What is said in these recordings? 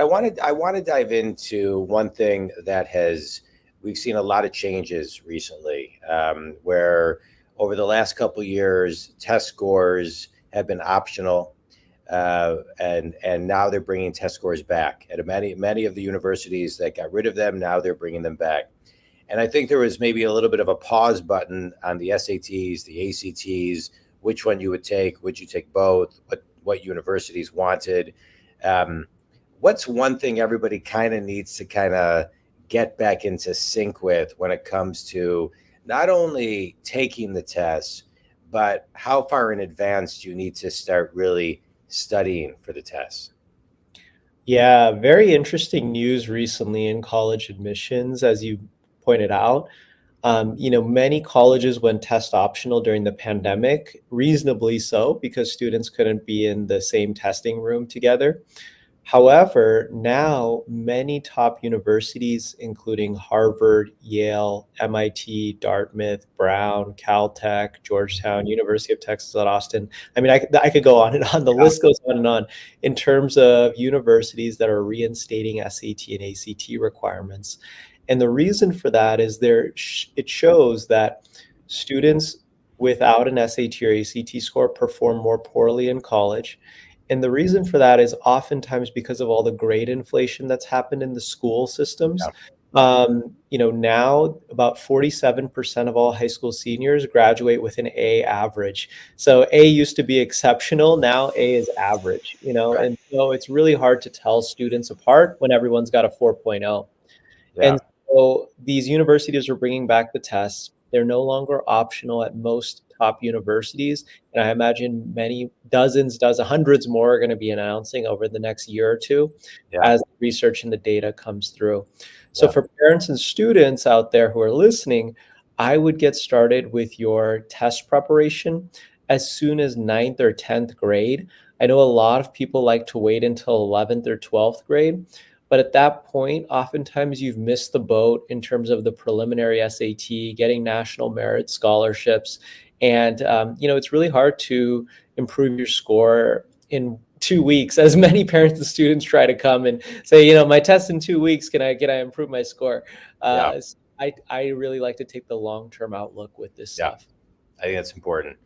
I want to dive into one thing that we've seen a lot of changes recently, where over the last couple of years, test scores have been optional, and now they're bringing test scores back. At many of the universities that got rid of them, now they're bringing them back. And I think there was maybe a little bit of a pause button on the SATs, the ACTs, which one you would take, would you take both, what universities wanted. What's one thing everybody kind of needs to kind of get back into sync with when it comes to not only taking the tests, but how far in advance do you need to start really studying for the tests? Yeah, very interesting news recently in college admissions, as you pointed out. Many colleges went test optional during the pandemic, reasonably so, because students couldn't be in the same testing room together. However, now many top universities, including Harvard, Yale, MIT, Dartmouth, Brown, Caltech, Georgetown, University of Texas at Austin. I mean, I could go on and on. The list goes on and on in terms of universities that are reinstating SAT and ACT requirements. And the reason for that is it shows that students without an SAT or ACT score perform more poorly in college. And the reason for that is oftentimes because of all the grade inflation that's happened in the school systems. Now about 47% of all high school seniors graduate with an A average. So A used to be exceptional. Now A is average, Right. and so it's really hard to tell students apart when everyone's got a 4.0. Yeah. And so these universities are bringing back the tests. They're no longer optional at most top universities. And I imagine hundreds more are going to be announcing over the next year or two Yeah. as the research and the data comes through. So Yeah. for parents and students out there who are listening, I would get started with your test preparation as soon as ninth or 10th grade. I know a lot of people like to wait until 11th or 12th grade. But at that point, oftentimes you've missed the boat in terms of the preliminary SAT, getting national merit scholarships. And, it's really hard to improve your score in 2 weeks, as many parents and students try to come and say, my test in 2 weeks, can I improve my score? Yeah. I really like to take the long-term outlook with this Yeah. stuff. I think that's important.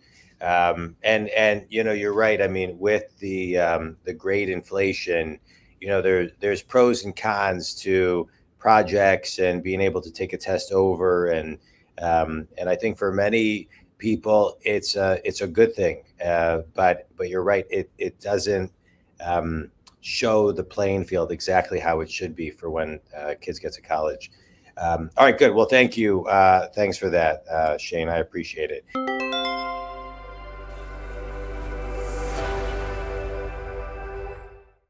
And you're right. I mean, with the grade inflation, there's pros and cons to projects and being able to take a test over, and I think for many people it's a good thing. But you're right. It doesn't show the playing field exactly how it should be for when kids get to college. All right, good. Well, thank you. Thanks for that, Shane. I appreciate it.